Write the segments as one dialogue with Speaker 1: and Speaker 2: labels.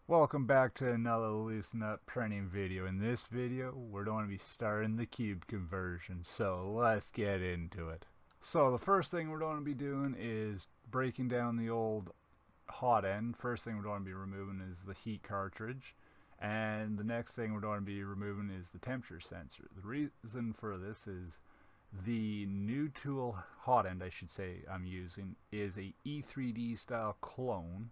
Speaker 1: Welcome back to another loose nut printing video. In this video, we're going to be starting the cube conversion, so let's get into it. So the first thing we're going to be doing is breaking down the old hot end. First thing we're going to be removing is the heat cartridge, and the next thing we're going to be removing is the temperature sensor. The reason for this is the new tool hot end, I should say, I'm using is a E3D style clone,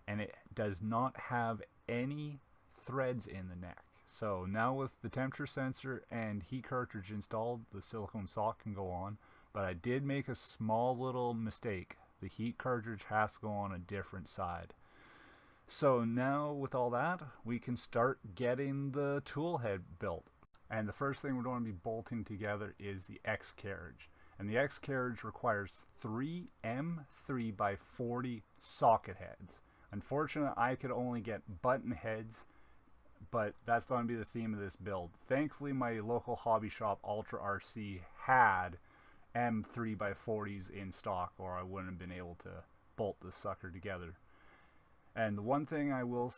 Speaker 1: and it does not have any threads in the neck. So now with the temperature sensor and heat cartridge installed, the silicone sock can go on, but I did make a small little mistake. The heat cartridge has to go on a different side. So now with all that, we can start getting the tool head built. And the first thing we're going to be bolting together is the X carriage. And the X carriage requires 3 M3 by 40 socket heads. Unfortunately, I could only get button heads, but that's going to be the theme of this build. Thankfully, my local hobby shop, Ultra RC, had M3 by 40s in stock, or I wouldn't have been able to bolt this sucker together. And the one thing I will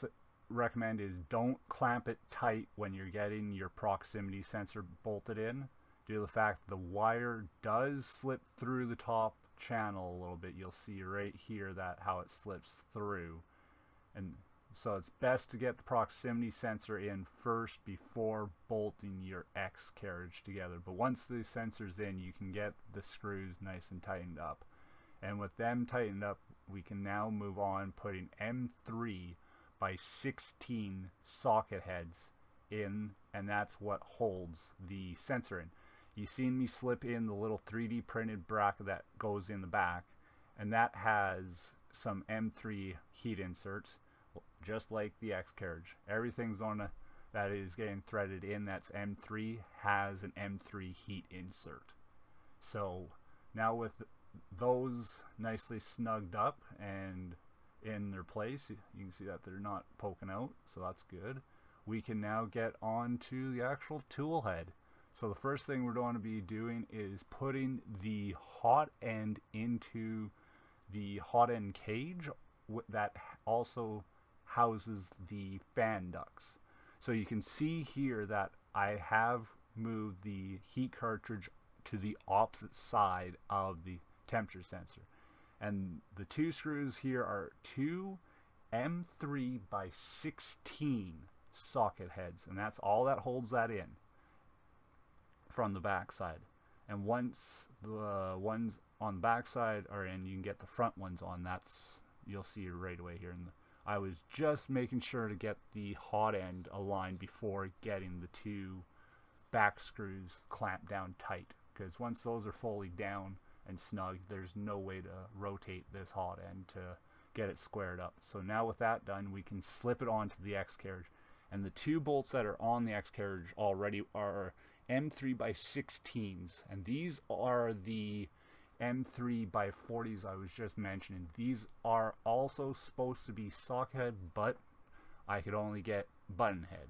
Speaker 1: recommend is don't clamp it tight when you're getting your proximity sensor bolted in, due to the fact the wire does slip through the top channel a little bit. You'll see right here that how it slips through, and so it's best to get the proximity sensor in first before bolting your X carriage together. But once the sensor's in, you can get the screws nice and tightened up, and with them tightened up, we can now move on putting M3 by 16 socket heads in, and that's what holds the sensor in. You've seen me slip in the little 3D printed bracket that goes in the back, and that has some M3 heat inserts, just like the X carriage. Everything's on that is getting threaded in that's M3 has an M3 heat insert. So now with those nicely snugged up and in their place, you can see that they're not poking out, so that's good. We can now get on to the actual tool head. So the first thing we're going to be doing is putting the hot end into the hot end cage that also houses the fan ducts. So you can see here that I have moved the heat cartridge to the opposite side of the temperature sensor. And the two screws here are 2 M3 by 16 socket heads, and that's all that holds that in from the back side. And once the ones on the back side are in, you can get the front ones on. That's, you'll see right away here. And I was just making sure to get the hot end aligned before getting the two back screws clamped down tight, because once those are fully down and snug, there's no way to rotate this hot end to get it squared up. So now with that done, we can slip it onto the X carriage. And the two bolts that are on the X carriage already are M3 by 16s, and these are the M3 by 40s I was just mentioning. These are also supposed to be socket head, but I could only get button head.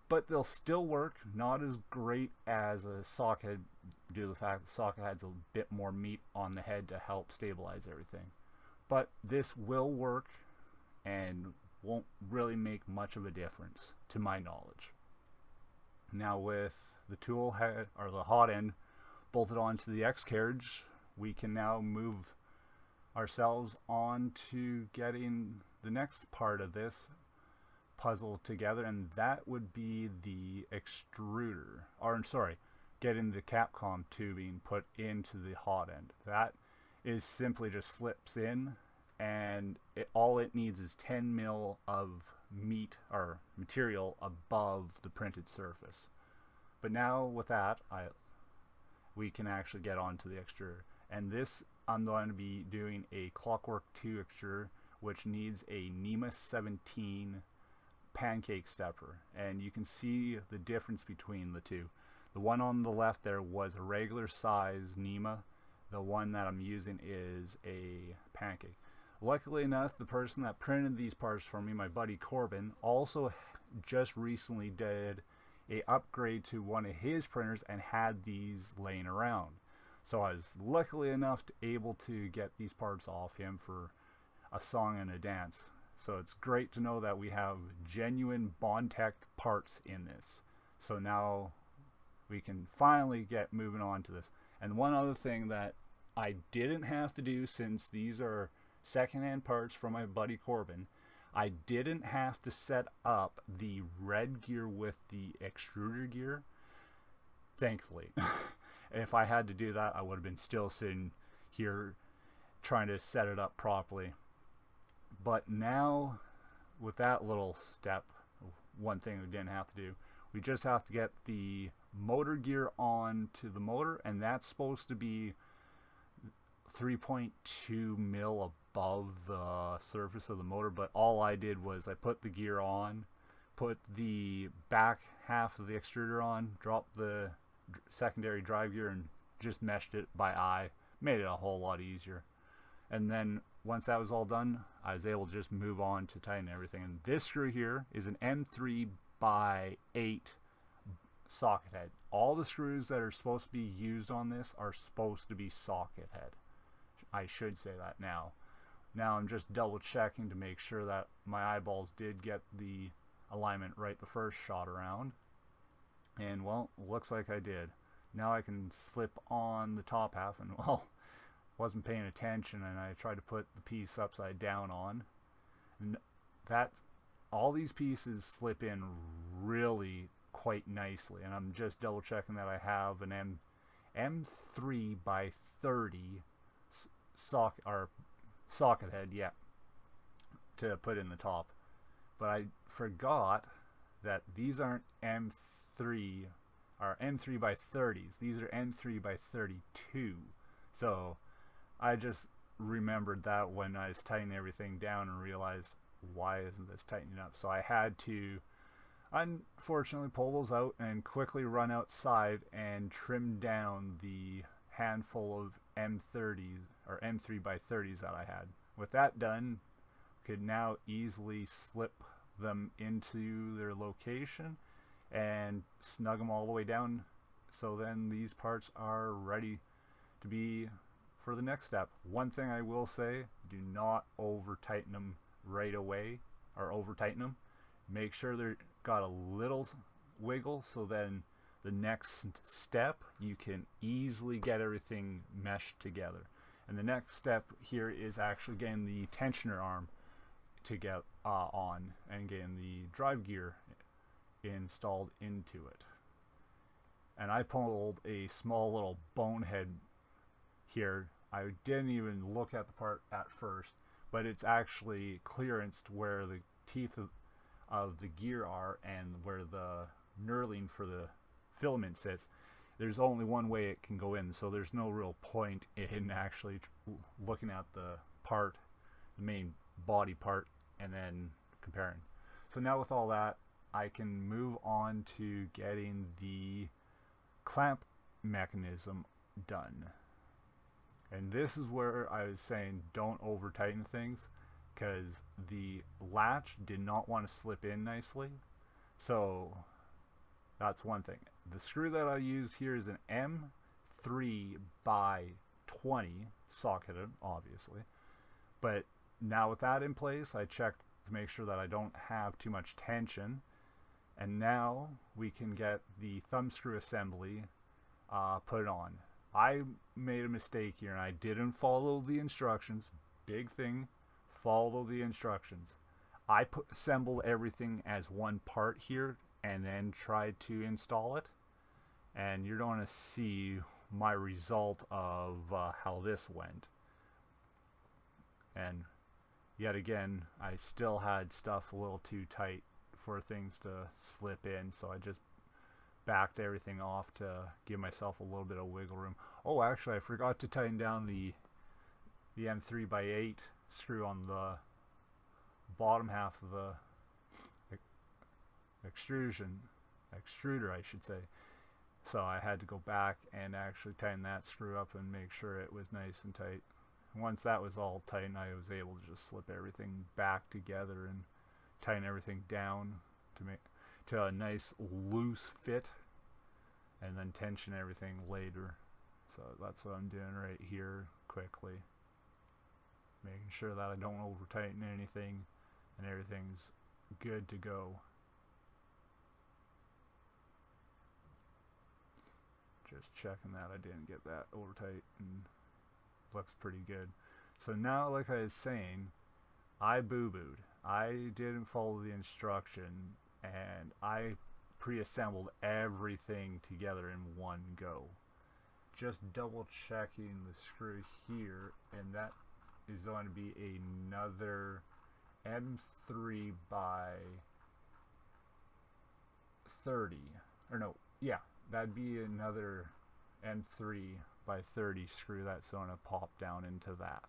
Speaker 1: But they'll still work, not as great as a socket head due to the fact the socket has a bit more meat on the head to help stabilize everything. But this will work and won't really make much of a difference to my knowledge. Now with the tool head, or the hot end, bolted onto the X carriage, we can now move ourselves on to getting the next part of this puzzle together, and that would be the extruder, or sorry, getting the Capcom tubing put into the hot end. That is simply just slips in, and all it needs is 10 mil of meat or material above the printed surface. But now with that, we can actually get onto the extruder. And this, I'm going to be doing a Clockwork 2 extruder, which needs a NEMA 17 pancake stepper. And you can see the difference between the two. The one on the left there was a regular size NEMA. The one that I'm using is a pancake. Luckily enough, the person that printed these parts for me, my buddy Corbin, also just recently did a upgrade to one of his printers and had these laying around. So I was luckily enough to able to get these parts off him for a song and a dance. So it's great to know that we have genuine Bondtech parts in this. So now we can finally get moving on to this. And one other thing that I didn't have to do, since these are secondhand parts from my buddy Corbin, I didn't have to set up the red gear with the extruder gear, thankfully. If I had to do that, I would have been still sitting here trying to set it up properly. But now, with that little step, one thing we didn't have to do, we just have to get the motor gear on to the motor, and that's supposed to be 3.2 mil above the surface of the motor. But all I did was I put the gear on, put the back half of the extruder on, dropped the secondary drive gear, and just meshed it by eye. Made it a whole lot easier. And then once that was all done, I was able to just move on to tighten everything. And this screw here is an M3 by 8 socket head. All the screws that are supposed to be used on this are supposed to be socket head. I should say that now. Now I'm just double checking to make sure that my eyeballs did get the alignment right the first shot around. And well, looks like I did. Now I can slip on the top half, and well, wasn't paying attention and I tried to put the piece upside down on. And that, all these pieces slip in really quite nicely, and I'm just double checking that I have an M3 by 30 socket head, yeah, to put in the top. But I forgot that these aren't M3 by 30s. These are M3 by 32. So I just remembered that when I was tightening everything down and realized, why isn't this tightening up? So I had to unfortunately pull those out and quickly run outside and trim down the handful of M30s or M3 by 30s that I had. With that done, could now easily slip them into their location and snug them all the way down, so then these parts are ready to be for the next step. One thing I will say, do not over tighten them right away, or over tighten them. Make sure they're got a little wiggle, so then the next step you can easily get everything meshed together. And the next step here is actually getting the tensioner arm to get on and getting the drive gear installed into it. And I pulled a small little bonehead here. I didn't even look at the part at first, but it's actually clearanced where the teeth of the gear are and where the knurling for the filament sits. There's only one way it can go in, so there's no real point in actually looking at the part, the main body part, and then comparing. So now with all that, I can move on to getting the clamp mechanism done. And this is where I was saying don't over tighten things, because the latch did not want to slip in nicely. So that's one thing. The screw that I use here is an M3 by 20 socketed, obviously. But now with that in place, I checked to make sure that I don't have too much tension. And now we can get the thumb screw assembly put on. I made a mistake here and I didn't follow the instructions. Big thing, follow the instructions. I assembled everything as one part here and then tried to install it. And you're going to see my result of how this went. And yet again, I still had stuff a little too tight for things to slip in, so I just backed everything off to give myself a little bit of wiggle room. Oh, actually, I forgot to tighten down the M3 by 8 screw on the bottom half of the extruder, I should say. So I had to go back and actually tighten that screw up and make sure it was nice and tight. Once that was all tightened, I was able to just slip everything back together and tighten everything down to make to a nice loose fit, and then tension everything later. So that's what I'm doing right here quickly, making sure that I don't over tighten anything, and everything's good to go. Just checking that I didn't get that over tight, and looks pretty good. So now, like I was saying, I boo-booed. I didn't follow the instruction, and I pre-assembled everything together in one go. Just double checking the screw here, and that is going to be another M3 by 30. Or no, yeah, that'd be another M3 by 30 screw that's going to pop down into that.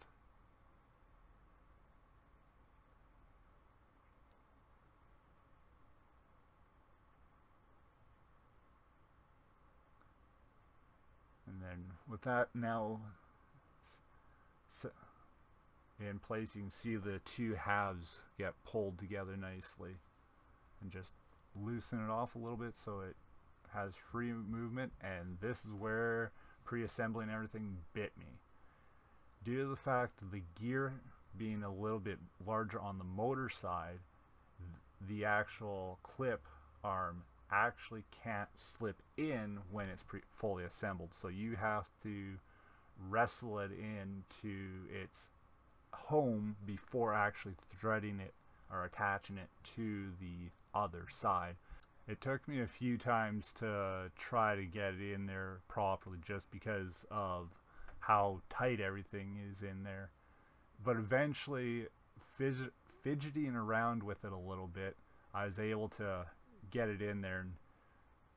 Speaker 1: And then with that now in place, you can see the two halves get pulled together nicely, and just loosen it off a little bit so it has free movement. And this is where pre-assembling everything bit me. Due to the fact of the gear being a little bit larger on the motor side, the actual clip arm actually can't slip in when it's fully assembled, so you have to wrestle it into its home before actually threading it or attaching it to the other side. It took me a few times to try to get it in there properly, just because of how tight everything is in there, but eventually, fidgeting around with it a little bit, I was able to get it in there, and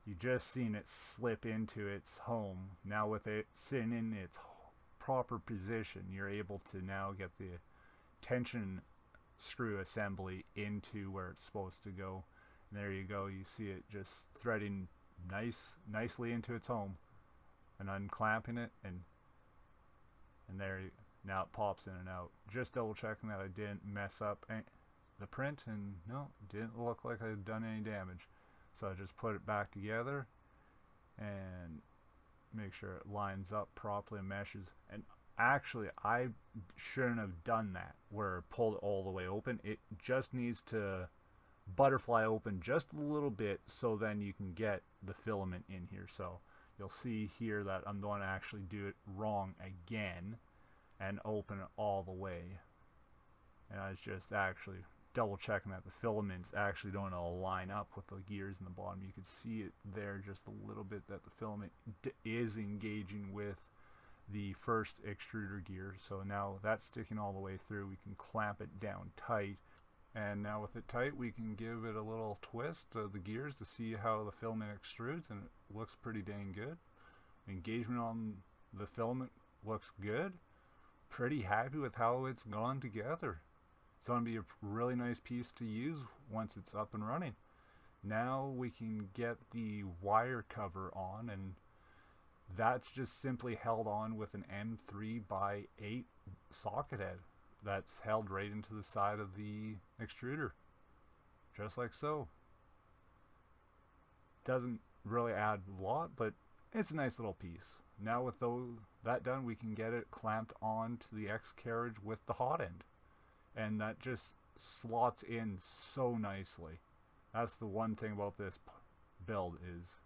Speaker 1: you just seen it slip into its home. Now with it sitting in its proper position, you're able to now get the tension screw assembly into where it's supposed to go. And there you go, you see it just threading nicely into its home, and unclamping it, and there now it pops in and out. Just double checking that I didn't mess up the print, and no, it didn't look like I had done any damage. So I just put it back together and make sure it lines up properly and meshes. And actually, I shouldn't have done that where it pulled it all the way open. It just needs to butterfly open just a little bit, so then you can get the filament in here. So you'll see here that I'm going to actually do it wrong again and open it all the way. And I was just actually double checking that the filaments actually don't all line up with the gears in the bottom. You can see it there just a little bit, that the filament is engaging with the first extruder gear. So now that's sticking all the way through. We can clamp it down tight, and now with it tight, we can give it a little twist of the gears to see how the filament extrudes, and it looks pretty dang good. Engagement on the filament looks good. Pretty happy with how it's gone together. It's going to be a really nice piece to use once it's up and running. Now we can get the wire cover on, and that's just simply held on with an M3 by 8 socket head that's held right into the side of the extruder, just like so. Doesn't really add a lot, but it's a nice little piece. Now with that done, we can get it clamped onto the X carriage with the hot end, and that just slots in so nicely. That's the one thing about this build is,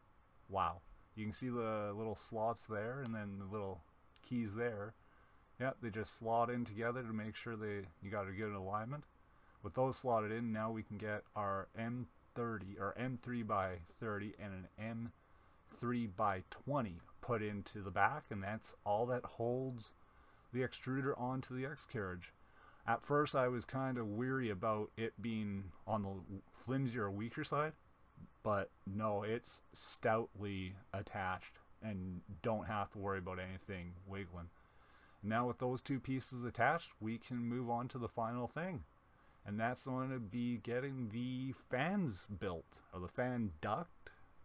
Speaker 1: wow. You can see the little slots there, and then the little keys there. Yep, they just slot in together to make sure you got a good alignment. With those slotted in, now we can get our M30 or M3 by 30 and an M3 by 20 put into the back, and that's all that holds the extruder onto the X carriage. At first I was kind of weary about it being on the flimsier or weaker side, but no, it's stoutly attached and don't have to worry about anything wiggling. Now with those two pieces attached, we can move on to the final thing, and that's going to be getting the fans built, or the fan duct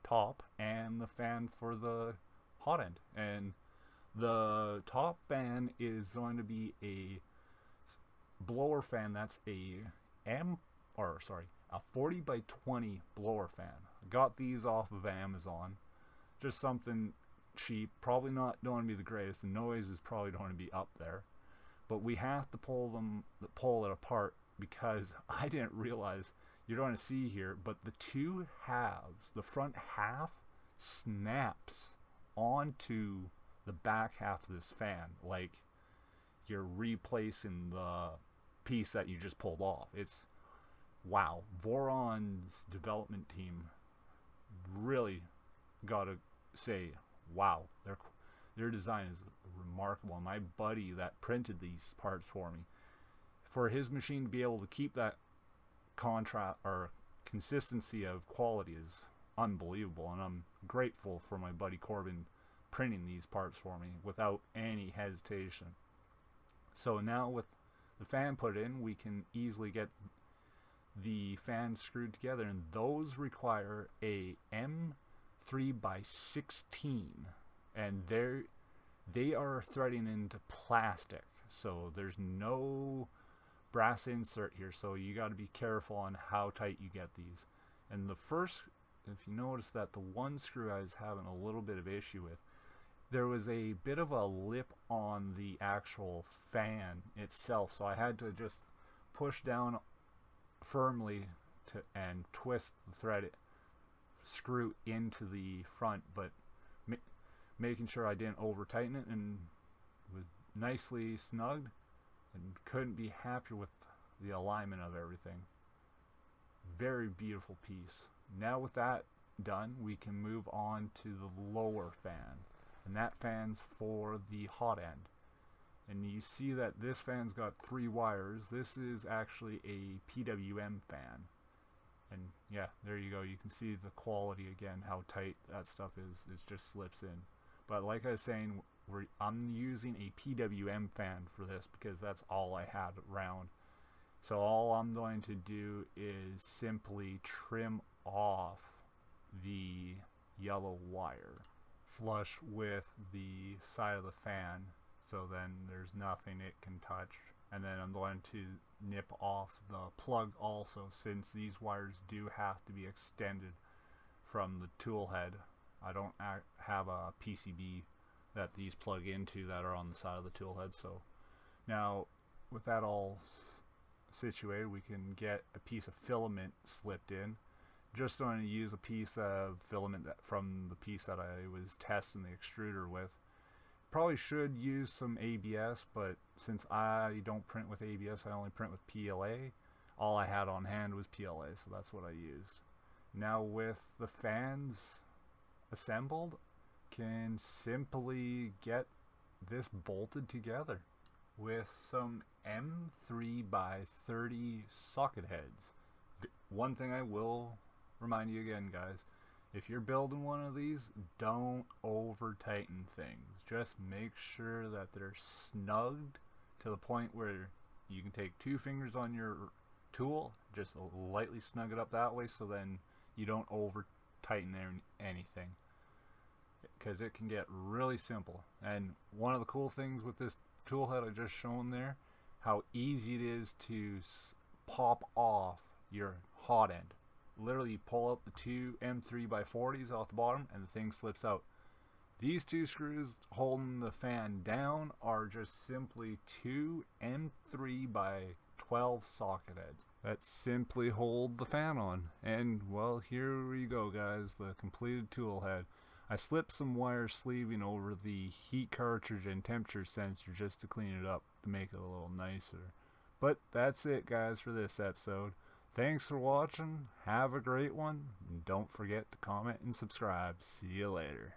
Speaker 1: top and the fan for the hot end. And the top fan is going to be a blower fan. That's a 40 by 20 blower fan. I got these off of Amazon, just something cheap, probably not going to be the greatest. The noise is probably going to be up there, but we have to pull it apart because I didn't realize, you don't want to see here, but the two halves, the front half snaps onto the back half of this fan, like you're replacing the piece that you just pulled off. It's wow. Voron's development team really gotta say, wow, their design is remarkable. My buddy that printed these parts for me, for his machine to be able to keep that contrast or consistency of quality is unbelievable, and I'm grateful for my buddy Corbin printing these parts for me without any hesitation. So now with the fan put in, we can easily get the fans screwed together, and those require a M3x16, and they are threading into plastic, so there's no brass insert here, so you got to be careful on how tight you get these. And the first, if you notice that the one screw I was having a little bit of issue with, there was a bit of a lip on the actual fan itself, so I had to just push down firmly and twist the thread screw into the front, but making sure I didn't over tighten it, and was nicely snugged, and couldn't be happier with the alignment of everything. Very beautiful piece. Now with that done, we can move on to the lower fan, and that fan's for the hot end. And you see that this fan's got 3 wires. This is actually a PWM fan, and yeah, there you go. You can see the quality again, how tight that stuff is. It just slips in. But like I was saying, I'm using a PWM fan for this because that's all I had around. So all I'm going to do is simply trim off the yellow wire flush with the side of the fan, so then there's nothing it can touch. And then I'm going to nip off the plug also, since these wires do have to be extended from the tool head. I don't have a PCB that these plug into that are on the side of the tool head. So now with that all situated, we can get a piece of filament slipped in. Just going to use a piece of filament from the piece that I was testing the extruder with. Probably should use some ABS, but since I don't print with ABS, I only print with PLA. All I had on hand was PLA, so that's what I used. Now with the fans assembled, can simply get this bolted together with some M3x30 socket heads. One thing I will remind you again, guys, if you're building one of these, don't over tighten things. Just make sure that they're snugged to the point where you can take 2 fingers on your tool, just lightly snug it up that way, so then you don't over tighten anything, because it can get really simple. And one of the cool things with this tool head I just shown there, how easy it is to pop off your hot end. Literally pull up the 2 M3x40s off the bottom and the thing slips out. These 2 screws holding the fan down are just simply 2 M3x12 socket heads that simply hold the fan on. And well, here we go, guys, the completed tool head. I slipped some wire sleeving over the heat cartridge and temperature sensor just to clean it up to make it a little nicer. But that's it, guys, for this episode. Thanks for watching. Have a great one. And don't forget to comment and subscribe. See you later.